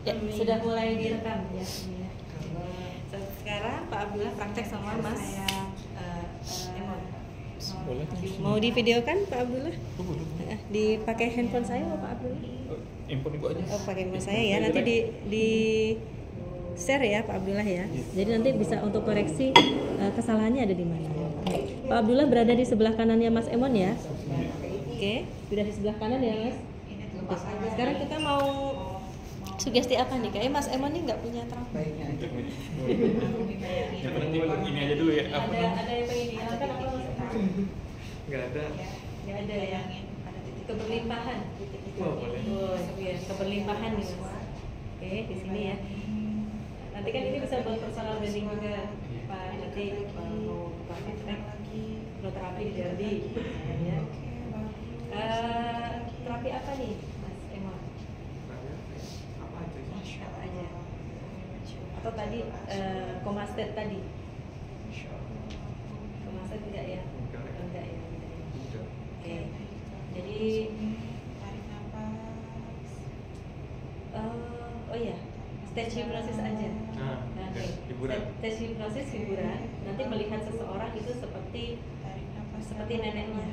Ya, sudah mulai direkam ya. Sekarang Pak Abdullah praktek sama Mas Emon. Boleh. Mau divideokan Pak Abdullah? Boleh. Dipakai handphone saya mau Pak Abdullah? Handphone ibu aja. Oh, pakai handphone saya ya. Nanti di share ya Pak Abdullah ya. Jadi nanti bisa untuk koreksi kesalahannya ada di mana. Pak Abdullah berada di sebelah kanannya Mas Emon ya. Oke, sudah di sebelah kanan ya Mas. Sekarang kita mau sugesti apa nih? Kayaknya Mas Emon ini nggak punya trauma. Ya nanti ini aja dulu ya. Ada yang pengen dinyalakan apa Mas? Nggak ada. Nggak ada ya. Keberlimpahan. Oh, boleh. Oh, iya, keberlimpahan nih Mas. Oke, di sini ya. Nanti kan ini bisa buat personal branding juga, Pak. Nanti mau pakai terapi di Derby, ya. Terapi apa nih, Mas Emon? Apa aja? Apa aja? Atau tadi Comastet tadi? Comastet enggak ya? Enggak ya. Oke. Jadi oh iya, stage hipnosis aja. Oke. Hiburan. Stage hipnosis hiburan. Nanti melihat seseorang itu seperti neneknya.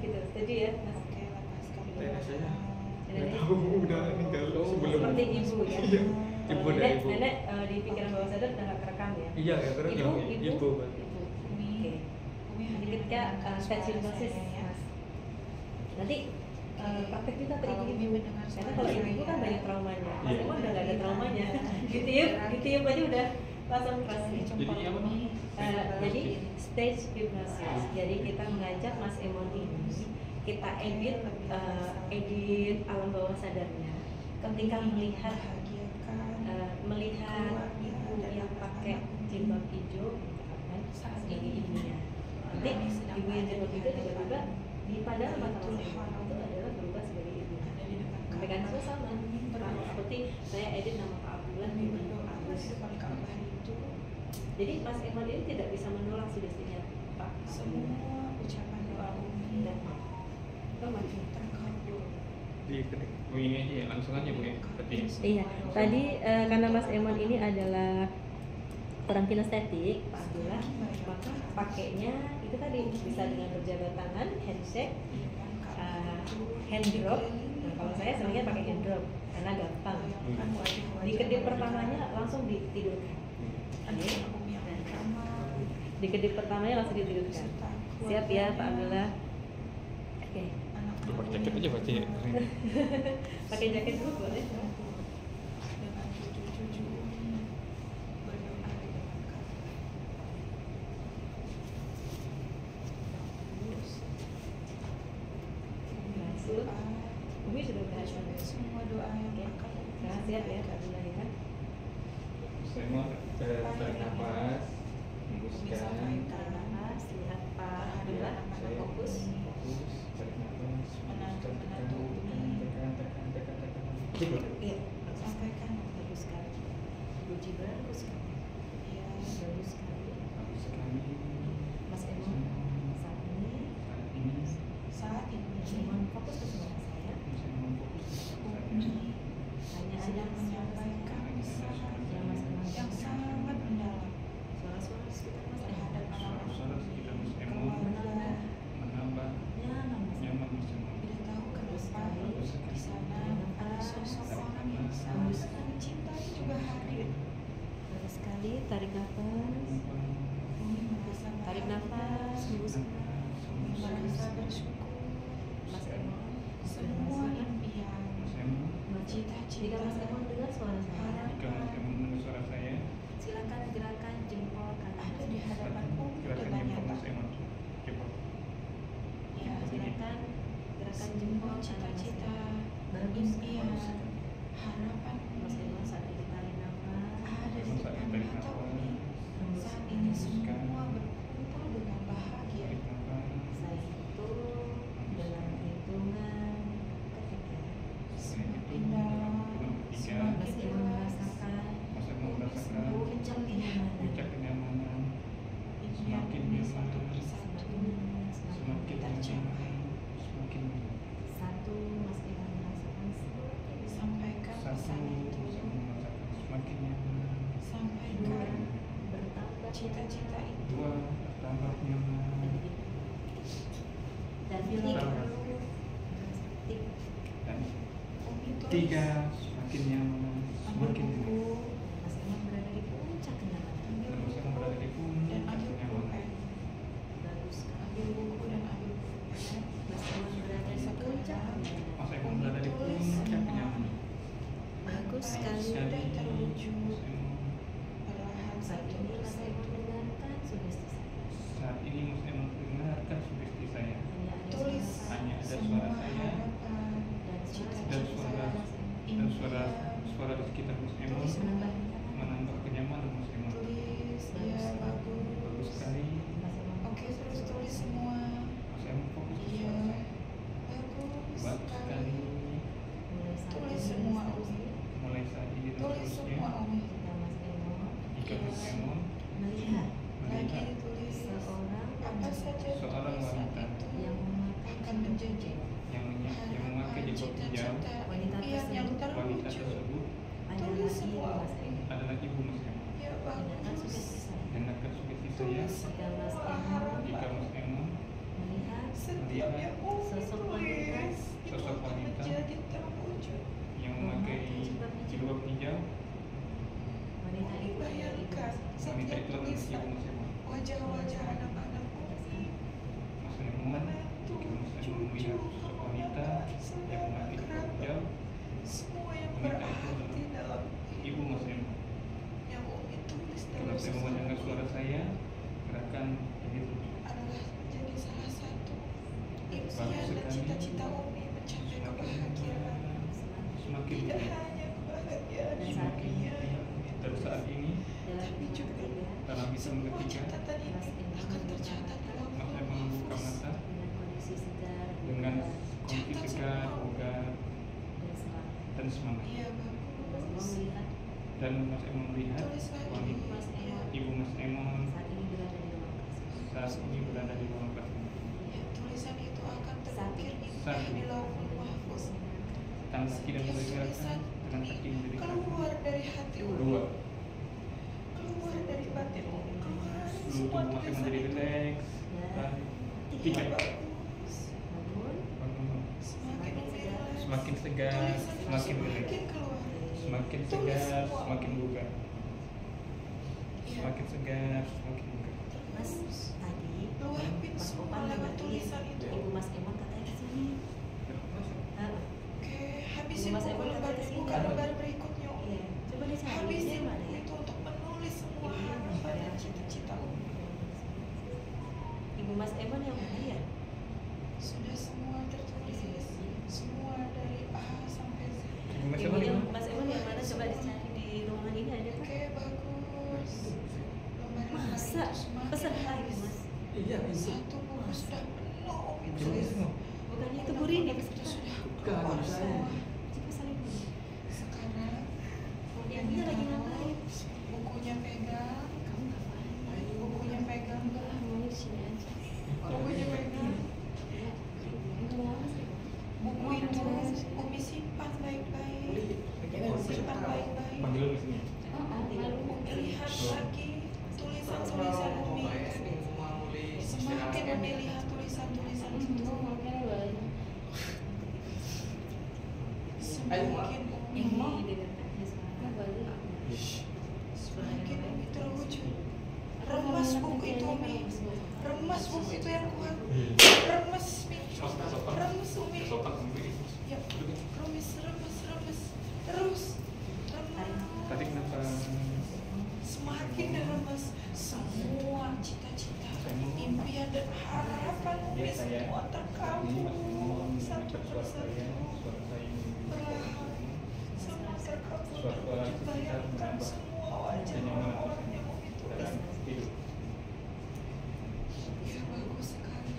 Gitu. Setuju ya, Mas? Nenek saya. Nenek. Udah meninggal sebelum. Seperti ibu ya. Iya. Ibu dan ibu. Nenek di pikiran bawah sadar udah nggak kerekam ya. Iya, ya karena Ibu. ibu. Oke. Jadi ketika stage hipnosis, Mas. Nanti praktek juga ke ibu-ibu. Karena kalau ibu kan banyak traumanya. Mas Emon udah nggak ada traumanya. ditiup aja udah langsung keras. Jadi apa? Jadi stage hypnosis. Jadi kita mengajak Mas Emon ini, kita edit alam bawah sadarnya. Ketika melihat ibu yang pakai jilbab hijau, kan sebagai ibunya. Nanti ibu yang jilbab hijau tiba-tiba di padahal mata Mas Emon itu adalah berubah sebagai ibu. Mekanisme sama. Seperti saya edit nama Pak Abdullah di bentuk Agus. Jadi Mas Emon ini tidak bisa menolak sugestinya Pak. Semua ucapan doa Umi dan maju. Di ketik. Oh ini aja ya, langsung aja Bu ya. Berarti. Iya. Tadi karena Mas Emon ini adalah orang kinestetik, Pak Abdullah, maka pakainya itu tadi bisa dengan berjabat tangan, handshake, hand drop. Nah, kalau saya seringnya pakai hand drop karena gampang. Di kedip pertamanya langsung ditidurkan. Di kedip pertamanya langsung ditidurkan. Siap ya Pak Abdullah? Oke. Pakai jaket aja berarti ya. Pakai jaket dulu boleh. Umi sudah berhasil. Semua doa yang Nah, siap ya Pak Abdullah ya. Saya mau tarik nafas, hembuskan. Tarik nafas, lihat Pak Abdullah, fokus. Tarik nafas, tekan. Iya, sampaikan bagus sekali. Puji bagus sekali. ya Bagus sekali. Bagus sekali. Mas Emon, saat ini saat ini Emon fokus ke suara saya. Umi Hanya ada sedang menyampaikan pesan yang sangat mendalam suara-suara sekitar Mas terhadap Emon. anak-anak Sekitar Mas Emon keluarga. menambah Nyaman Mas Emon. nyaman Mas Emon. Tidak tahu kenapa di sana ada sosok orang yang sangat mencintai juga hadir. Bagus sekali, tarik nafas. Umi merasa Tarik bahagia. nafas, hembuskan. Umi merasa bersyukur. Mas Emon, Semua impian, Mas Emon, jika cita-cita, Mas Emon dengar suara saya, jika Mas Emon mendengar suara saya, silakan gerakan jempol kanan. ada di hadapan Umi gerakan dengan jempol Mas nyata. Emon. Cepat. Ya, Silakan gerakan jempol semua kanan. cita-cita, Bagus, impian, bagus. harapan Mas Umi Emon saat ini tarik nafas. ada di depan mata Umi. Saat ini semua berkumpul dengan bahagia. Tarik nafas. Saya hitung dalam hitungan ketiga. Semakin dalam, Mas semakin Emon luas, merasakan Mas Emon merasakan puncak kenyamanan. puncak kenyamanan. impian Semakin Umi nyaman, satu persatu semakin tercapai. semakin Satu, Mas Emon merasakan semakin Semakin cita-cita itu. 2 tambah nyaman. Dan Tiga. tiga. Dan Umi tulis 3 semakin nyaman, ambil semakin nyaman. buku Mas Emon berada di puncak kenyamanan. ambil Dan Mas Emon buku berada di dan puncak ambil kenyamanan. pulpen. Bagus sekali. Ambil buku dan ambil pulpen. Mas Emon berada di puncak kenyamanan. Mas Emon berada di puncak kenyamanan. Bagus Apa sekali. yang sudah terwujud Mas Emon, perlahan Saat satu ini Mas Emon persatu. mendengarkan sugesti saya. saat ini Mas Emon dengarkan sugesti saya. Hanya ada Tulis suara Hanya ada saya semua suara saya harapan dan dan suara suara suara di sekitar Mas Emon Tulis menambah menambah kenyamanan Mas Emon. tulis ya Bagus bagus. sekali. Mas Emon. Oke, terus tulis semua. Mas Emon fokus ke Iya, suara saya. bagus Bagus sekali. Mulai saat Tulis ini semua, dan Umi. seterusnya. Mulai saat ini dan Tulis seterusnya. semua Umi. Jika Mas Emon Jika Mas Emon melihat Lagi melihat ditulis seorang apa saja seorang tulisan wanita itu yang memakai akan menjadi yang memakai harapan jilbab hijau, cita-cita Wanita impian yang tersebut. wanita terwujud. tersebut adalah Tulis ibu semua. Mas Emon. adalah ibu Mas Emon. Ya Dengarkan bagus. sugesti saya. Dengarkan sugesti saya. Tulis Jika Mas semua Emon Jika Mas Emon melihat setiap yang Umi sosok tulis wanita, itu sosok akan wanita menjadi terwujud. yang memakai jilbab hijau, wanita itu adalah ibu Bayangkan Mas Emon. wanita setiap itu adalah ibu tulisan Mas Emon. wajah-wajah anak-anak Umi Mas Emon, jika Mas Emon melihat sosok wanita yang memakai jilbab hijau, semua yang wanita itu berarti dalam ibu Mas Emon. yang Umi tulis Kalau dalam saya mau mendengar suara saya, gerakan ini terwujud. adalah menjadi salah satu impian Bagus dan sekali. cita-cita Umi mencapai kebahagiaan. Semakin Tidak hanya kebahagiaan Dan saat ini, dunia yang Umi dan saat tulis, ini Dalam tapi hitungan juga ketiga, dalam hitam semua ketiga, catatan ini akan tercatat dalam Mas lauh Emon membuka mahfuz. mata dengan kondisi segar, dengan bugar, kondisi segar, bugar, dan semangat. dan semangat. Iya Mas Emon bagus. melihat Dan Mas Emon melihat Tulis lagi. wanita Mas Emon Iya. ibu Mas Emon saat ini berada di ruang kelas. saat ini berada di ruang kelas. Ya, tulisan itu akan terukir indah Satu. di lauhul mahfuz. Tangan kaki dan Setiap bergerak tulisan dengan kaki ini berdiri. keluar dari hati Umi, Dua, keluar dari batin Umi, keluar dari lutut semua Mas Emon tulisan jadi itu. rileks. Dan Tiga, Iya bagus. bangun, bangun. Semakin Umi rileks, Semakin segar, tulisan itu semakin rileks. semakin keluar. Semakin Tulis segar, semua. semakin bugar. Iya. Semakin segar, semakin bugar. Mas Terus tadi luapin Mas semua Opan lewat dengerin tulisan itu. ibu Mas Emon katanya ke sini. Nah, Oke, habisin Mas buku Emon lembar kata kesini. buka lembar berikutnya Umi. iya, coba dicari dia Habisin mana buku ya? itu untuk menulis semua Iya, harapan dan iya. cita-cita Umi. Ibu Mas Emon yang mana ya? Sudah semua tertulis, semua dari A sampai Z. Ibu Mas Ibu Emon yang gimana? Mas Emon yang mana? Coba dicari di ruangan ini ada kan? Oke, bagus. Lembar-lembar Masa itu semakin pesan lagi habis. Mas? Iya, ibu. Satu buku sudah penuh Umi Coba tulis. semua. Bukannya itu Bu Rini? Itu sudah Bukan, keluar saya. semua. Coba saling dulu. Sekarang Yang dia lagi ngapain? bukunya pegang, Kamu ngapain? bukunya pegang, Mau di sini aja. bukunya pegang. Enggak lama sih. Buku itu Umi simpan baik-baik. Simpan baik-baik. Panggil di sini. Umi lihat lagi tulisan-tulisan Umi. Semakin Umi lihat tulisan-tulisan itu, semakin Umi semakin Umi terwujud. Remas buku itu Umi. Remas buku itu yang kuat. Remas Mi. Remas Umi. Ya, remes, remes, remes. Terus remas. Tadi kenapa? Semakin diremes semua cita-cita, impian dan harapan Umi semua terkabul satu persatu. Perlahan semua terkabul. Bayangkan semua wajah-wajah yang Umi tulis. Ya bagus sekali.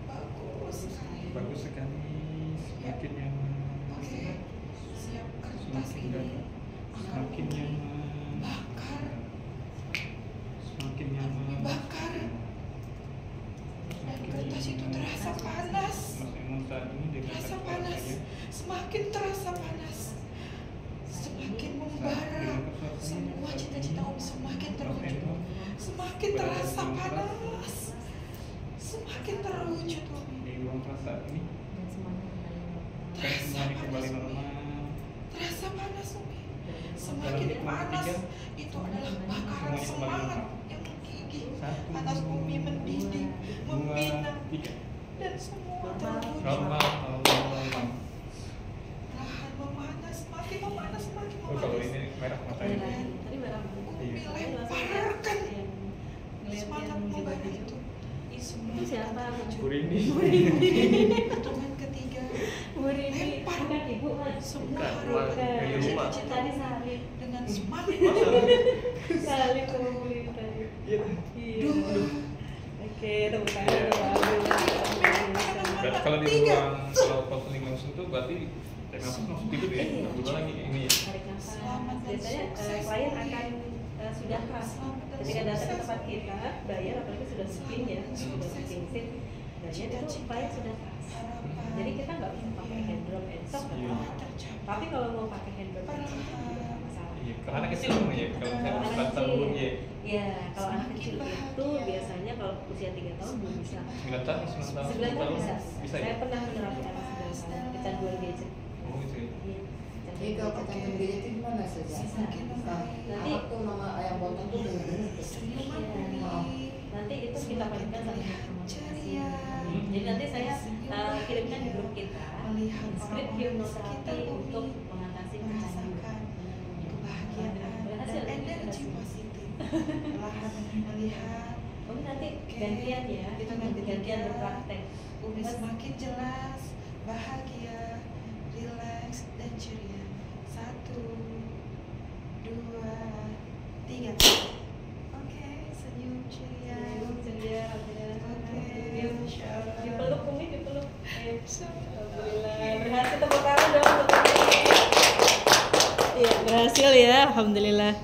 Bagus sekali. Bagus sekali, semakin nyaman, Oke, siap kertas semakin ini. dalam, semakin nyaman, Bakar. semakin nyaman. Bakar. Dan kertas itu terasa panas. Mas Emon saat ini dengan Terasa kata panas. saya, Semakin terasa panas. Semakin membara. Semua cita-cita Om semakin terwujud. saat ini dan semuanya kembali normal. Terasa panas Umi. Dalam Semakin hikmah panas ketiga, itu adalah bakaran semuanya kembali semangat normal. yang menggigih. 1, Panas Umi mendidih, 2, membina 3. dan semua terwujud. Normal. Lahan memanas, makin memanas, makin Oh, kalau memanas. ini merah matanya. tadi barang Umi Iya. lemparkan ngeliat semangat yang jilbab membara hijau. itu. Itu siapa? Bu Rini. Hitungan ketiga, Bu Rini, bukan ibu kan? semua Bukan, harapan dari rumah. cita-cita Tadi salib, dengan semangat. salib sama Bu Rini tadi. Iya. Iya. Oke, tepuk tangan dong, alhamdulillah. Kalau di ruang kalau konseling langsung tuh berarti tarik nafas langsung tidur ya. Iya. Nggak boleh lagi ini ya. Tarik nafas. Selamat dan Biasanya sukses, klien Umi. akan sudah keras. Selamat dan Ketika datang ke sukses, tempat Umi. kita, bayar apalagi sudah booking ya, Selamat dan sudah sukses. booking seat. Dan itu klien sudah keras. Harapan. Jadi kita nggak bisa pakai hand drop and stop. Iya. Tapi kalau mau pakai hand drop and stop juga nggak masalah. Iya, kalau anak kecil kan ya. Kalau saya Kalau anak empat tahun kecil, ya. ya kalau anak kecil itu biasanya kalau usia 3 tahun belum bisa. 9 tahun, 9 tahun. 9 tahun bisa. Bisa Saya ya. pernah menerapkan anak 9 tahun kecanduan gadget. Oh gitu ya. Iya. Jadi kalau kecanduan gadget itu gimana saja? Nanti Aku mama ayam potong tuh bener-bener Senyuman Iya. Umi. nanti itu kita pastikan sama hipnosis. Ceria. Jadi nanti saya kirimkan di grup kita Melihat skrip orang-orang hipnoterapi sekitar untuk Umi mengatasi merasakan kecanduan. kebahagiaan Berhasil. dan energi positif. Perlahan melihat Umi nanti gantian ya, Kita gantian berpraktek. Umi Mas- semakin jelas, bahagia, rileks, dan ceria. 1, 2, 3. Oke, senyum ceria. Ceria, alhamdulillah. Oke, Masya Allah. Dipeluk Umi, dipeluk. Ayo. Masya Allah. Alhamdulillah. Berhasil tepuk tangan dong untuk Umi. Iya, berhasil ya, alhamdulillah.